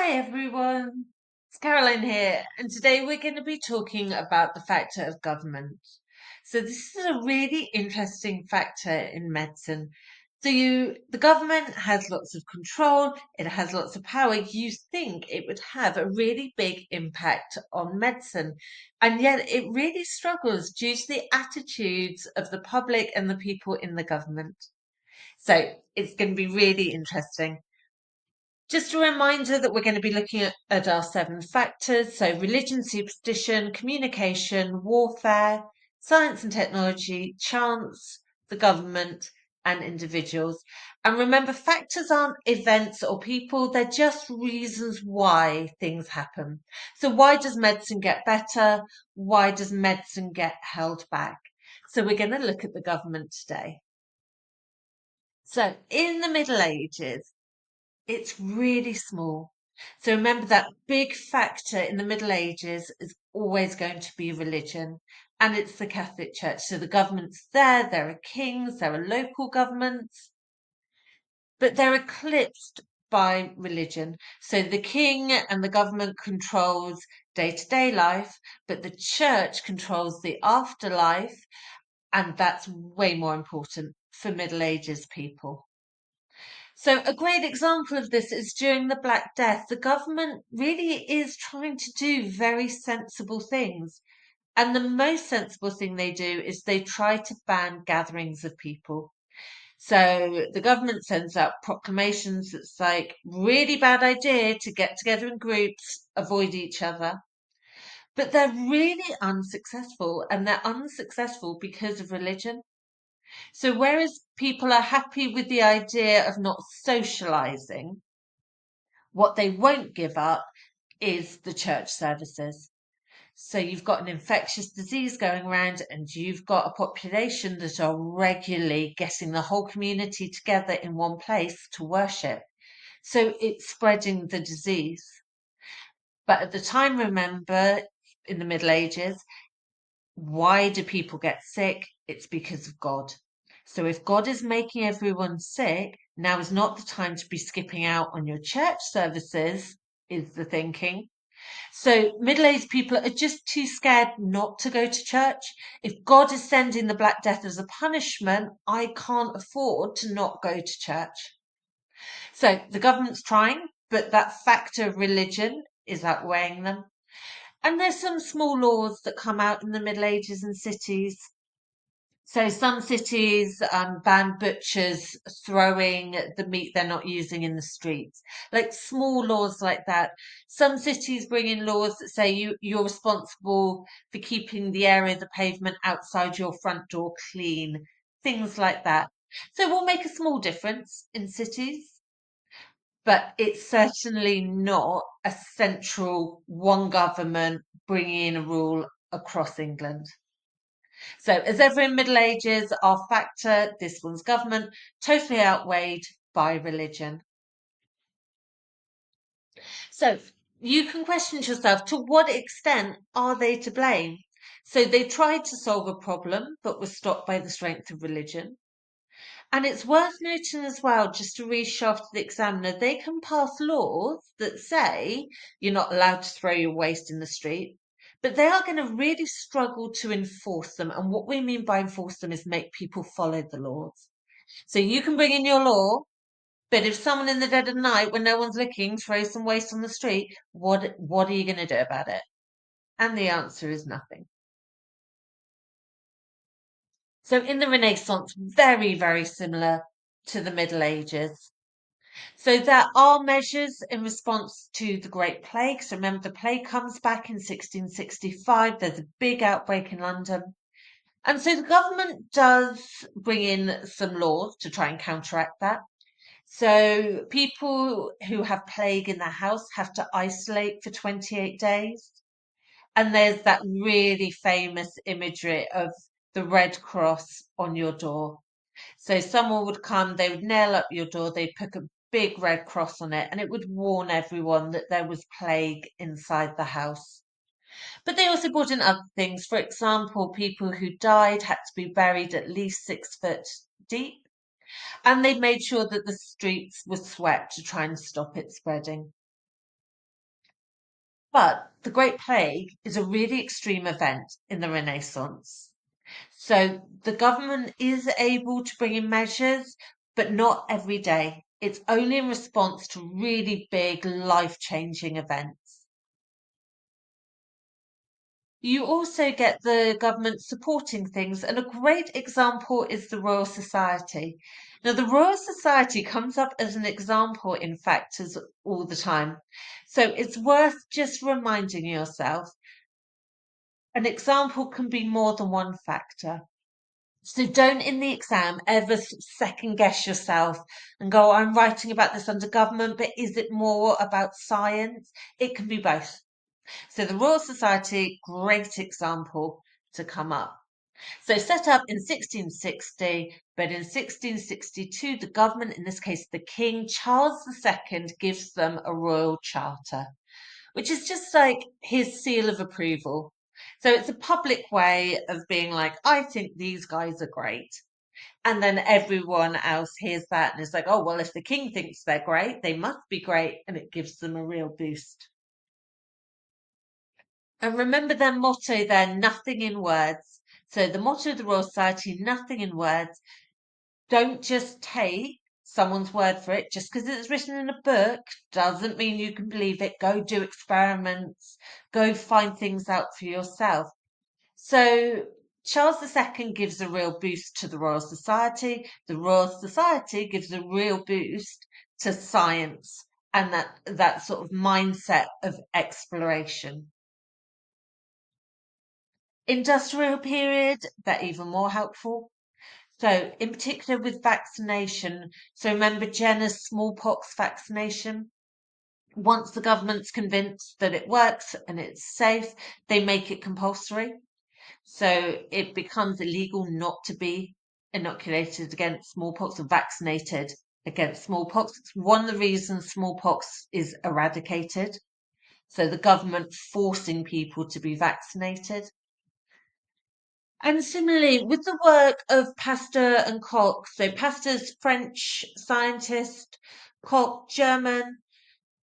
Hi everyone, it's Caroline here, and today we're going to be talking about the factor of government. So this is a really interesting factor in medicine. The government has lots of control, it has lots of power. You think it would have a really big impact on medicine, and yet it really struggles due to the attitudes of the public and the people in the government. So it's going to be really interesting. Just a reminder that we're going to be looking at our seven factors. So religion, superstition, communication, warfare, science and technology, chance, the government, and individuals. And remember, factors aren't events or people, they're just reasons why things happen. So why does medicine get better? Why does medicine get held back? So we're going to look at the government today. So in the Middle Ages, it's really small. So remember that big factor in the Middle Ages is always going to be religion, and it's the Catholic Church. So the government's there are kings, there are local governments, but they're eclipsed by religion. So the king and the government controls day-to-day life, but the church controls the afterlife, and that's way more important for Middle Ages people. So a great example of this is during the Black Death. The government really is trying to do very sensible things. And the most sensible thing they do is they try to ban gatherings of people. So the government sends out proclamations that's like, really bad idea to get together in groups, avoid each other. But they're really unsuccessful, and they're unsuccessful because of religion. So whereas people are happy with the idea of not socializing, what they won't give up is the church services. So you've got an infectious disease going around, and you've got a population that are regularly getting the whole community together in one place to worship. So it's spreading the disease. But at the time, remember, in the Middle Ages, why do people get sick? It's because of God. So if God is making everyone sick, now is not the time to be skipping out on your church services, is the thinking. So middle-aged people are just too scared not to go to church. If God is sending the Black Death as a punishment, I can't afford to not go to church. So the government's trying, but that factor of religion is outweighing them. And there's some small laws that come out in the Middle Ages in cities. So some cities ban butchers throwing the meat they're not using in the streets, like small laws like that. Some cities bring in laws that say you're responsible for keeping the area of the pavement outside your front door clean, things like that. So it will make a small difference in cities, but it's certainly not a central one government bringing in a rule across England. So, as ever in Middle Ages, our factor, this one's government, totally outweighed by religion. So, you can question yourself, to what extent are they to blame? So, they tried to solve a problem, but were stopped by the strength of religion. And it's worth noting as well, just to reshaft the examiner, they can pass laws that say you're not allowed to throw your waste in the street, but they are going to really struggle to enforce them. And what we mean by enforce them is make people follow the laws. So you can bring in your law, but if someone in the dead of night, when no one's looking, throws some waste on the street, what are you going to do about it? And the answer is nothing. So in the Renaissance, very, very similar to the Middle Ages. So there are measures in response to the Great Plague. So remember, the plague comes back in 1665. There's a big outbreak in London. And so the government does bring in some laws to try and counteract that. So people who have plague in their house have to isolate for 28 days. And there's that really famous imagery of the Red Cross on your door. So someone would come, they would nail up your door, they'd put a big red cross on it, and it would warn everyone that there was plague inside the house. But they also brought in other things. For example, people who died had to be buried at least 6 foot deep, and they made sure that the streets were swept to try and stop it spreading. But the Great Plague is a really extreme event in the Renaissance. So the government is able to bring in measures, but not every day. It's only in response to really big life-changing events. You also get the government supporting things, and a great example is the Royal Society. Now, the Royal Society comes up as an example in factors all the time. So it's worth just reminding yourself an example can be more than one factor. So don't in the exam ever second guess yourself and go, I'm writing about this under government, but is it more about science? It can be both. So the Royal Society, great example to come up. So set up in 1660, but in 1662, the government, in this case the King, Charles II, gives them a royal charter, which is just like his seal of approval. So it's a public way of being like, I think these guys are great. And then everyone else hears that and is like, oh, well, if the king thinks they're great, they must be great. And it gives them a real boost. And remember their motto there, nothing in words. So the motto of the Royal Society, nothing in words. Don't just take someone's word for it. Just because it's written in a book doesn't mean you can believe it. Go do experiments. Go find things out for yourself. So Charles II gives a real boost to the Royal Society. The Royal Society gives a real boost to science and that sort of mindset of exploration. Industrial period, they're even more helpful. So, in particular with vaccination, so remember Jenner's smallpox vaccination? Once the government's convinced that it works and it's safe, they make it compulsory. So it becomes illegal not to be inoculated against smallpox or vaccinated against smallpox. It's one of the reasons smallpox is eradicated. So the government forcing people to be vaccinated. And similarly, with the work of Pasteur and Koch, so Pasteur's French scientist, Koch German,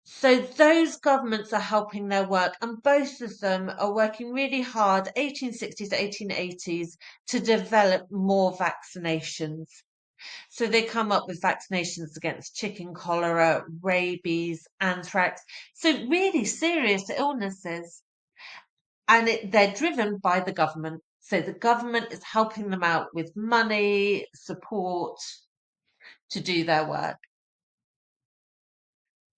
so those governments are helping their work, and both of them are working really hard, 1860s to 1880s, to develop more vaccinations. So they come up with vaccinations against chicken cholera, rabies, anthrax, so really serious illnesses. And they're driven by the government. So the government is helping them out with money, support to do their work.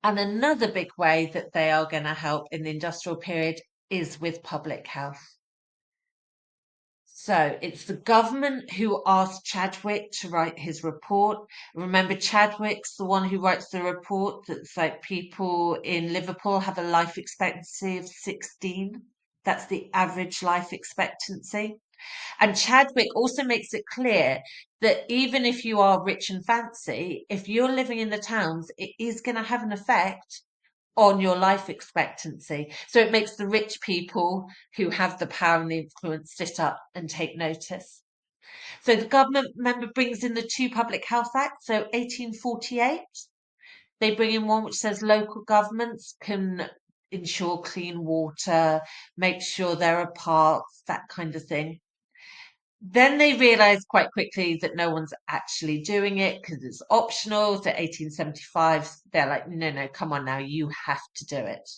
And another big way that they are going to help in the industrial period is with public health. So it's the government who asked Chadwick to write his report. Remember, Chadwick's the one who writes the report that's like people in Liverpool have a life expectancy of 16. That's the average life expectancy. And Chadwick also makes it clear that even if you are rich and fancy, if you're living in the towns, it is going to have an effect on your life expectancy. So it makes the rich people who have the power and the influence sit up and take notice. So the government member brings in the two Public Health Acts, so 1848. They bring in one which says local governments can ensure clean water, make sure there are parks, that kind of thing. Then they realise quite quickly that no one's actually doing it because it's optional. So 1875, they're like, no, no, come on now, you have to do it.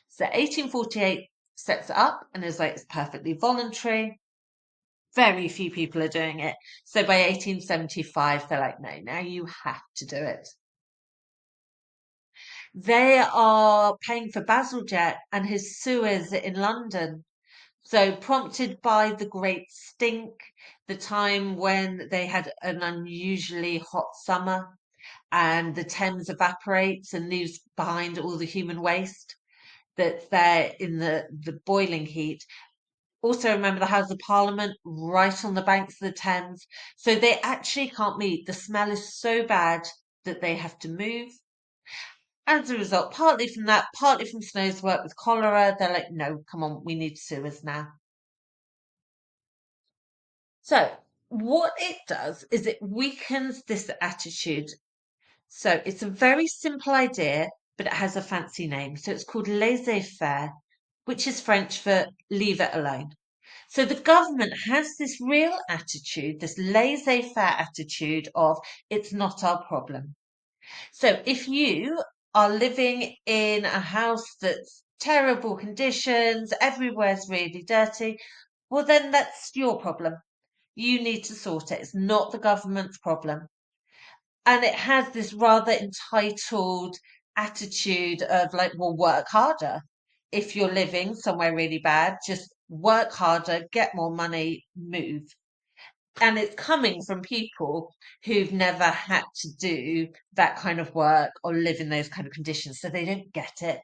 So 1848 sets it up and is like, it's perfectly voluntary. Very few people are doing it. So by 1875, they're like, no, now you have to do it. They are paying for Bazalgette and his sewers in London. So prompted by the Great Stink, the time when they had an unusually hot summer and the Thames evaporates and leaves behind all the human waste that's there in the boiling heat. Also, remember the House of Parliament right on the banks of the Thames. So they actually can't meet. The smell is so bad that they have to move. As a result, partly from that, partly from Snow's work with cholera, they're like, no, come on, we need sewers now. So what it does is it weakens this attitude. So it's a very simple idea, but it has a fancy name. So it's called laissez-faire, which is French for leave it alone. So the government has this real attitude, this laissez-faire attitude of it's not our problem. So if you are living in a house that's terrible conditions, everywhere's really dirty, well, then that's your problem. You need to sort it. It's not the government's problem. And it has this rather entitled attitude of like, well, work harder. If you're living somewhere really bad, just work harder, get more money, move. And it's coming from people who've never had to do that kind of work or live in those kind of conditions, so they don't get it.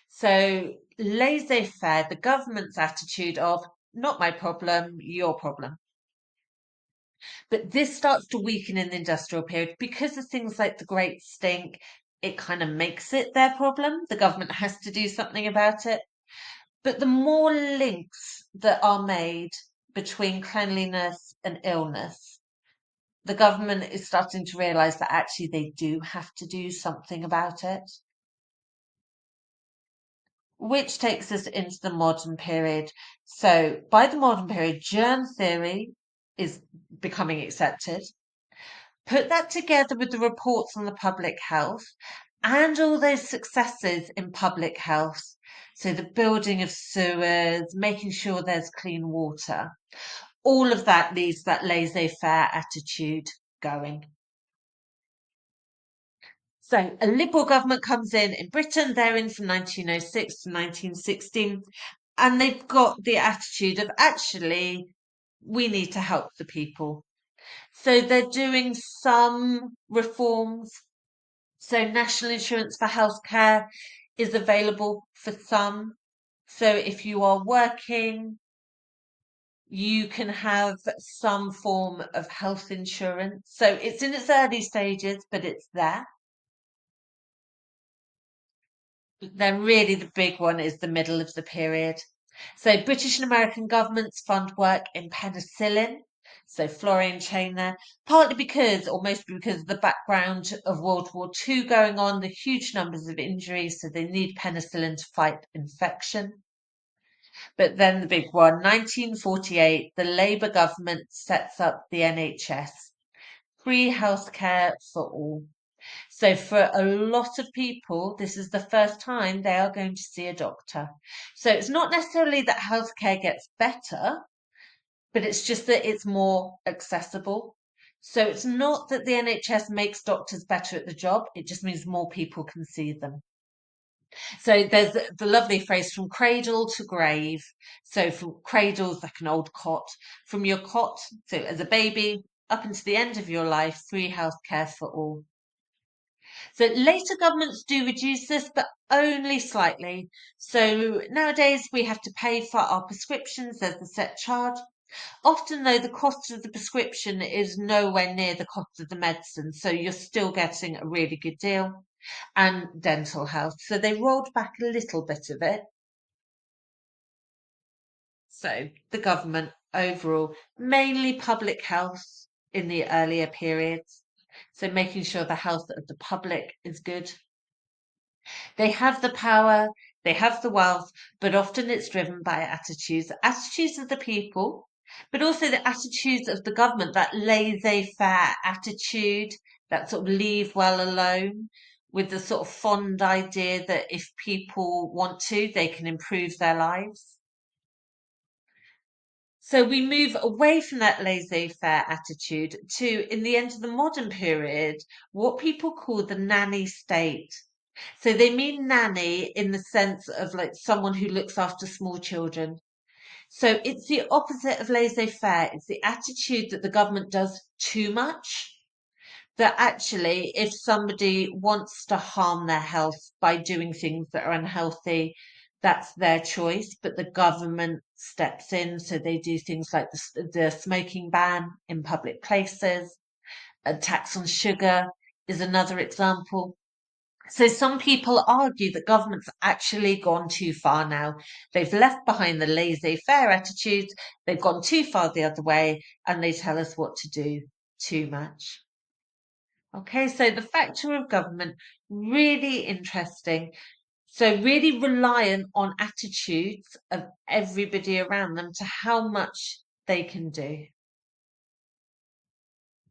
So laissez-faire, the government's attitude of not my problem, your problem. But this starts to weaken in the industrial period because of things like the Great Stink. It kind of makes it their problem. The government has to do something about it. But the more links that are made between cleanliness and illness, the government is starting to realize that actually they do have to do something about it. Which takes us into the modern period. So, by the modern period, germ theory is becoming accepted. Put that together with the reports on the public health and all those successes in public health. So, the building of sewers, making sure there's clean water, all of that leaves that laissez faire attitude going. So a Liberal government comes in Britain. They're in from 1906 to 1916, and they've got the attitude of actually, we need to help the people. So they're doing some reforms. So national insurance for healthcare is available for some. So if you are working, you can have some form of health insurance. So it's in its early stages, but it's there. Then really the big one is the middle of the period. So British and American governments fund work in penicillin, so Florian chain there, partly because, or mostly because of the background of World War II going on, the huge numbers of injuries, so they need penicillin to fight infection. But then the big one, 1948, the Labour government sets up the NHS, free healthcare for all. So for a lot of people, this is the first time they are going to see a doctor. So it's not necessarily that healthcare gets better, but it's just that it's more accessible. So it's not that the NHS makes doctors better at the job, it just means more people can see them. So there's the lovely phrase from cradle to grave. So from cradles, like an old cot, from your cot, so as a baby, up until the end of your life, free healthcare for all. So later governments do reduce this, but only slightly. So nowadays we have to pay for our prescriptions. There's a set charge. Often, though, the cost of the prescription is nowhere near the cost of the medicine. So you're still getting a really good deal. And dental health. So they rolled back a little bit of it. So the government overall, mainly public health in the earlier periods. So making sure the health of the public is good. They have the power, they have the wealth, but often it's driven by attitudes of the people, but also the attitudes of the government, that laissez-faire attitude, that sort of leave well alone, with the sort of fond idea that if people want to, they can improve their lives. So we move away from that laissez-faire attitude to, in the end of the modern period, what people call the nanny state. So they mean nanny in the sense of like someone who looks after small children. So it's the opposite of laissez-faire. It's the attitude that the government does too much. That actually, if somebody wants to harm their health by doing things that are unhealthy, that's their choice. But the government steps in. So they do things like the smoking ban in public places. A tax on sugar is another example. So some people argue that government's actually gone too far now. They've left behind the laissez-faire attitudes, they've gone too far the other way, and they tell us what to do too much. Okay, so the factor of government, really interesting. So, really reliant on attitudes of everybody around them to how much they can do.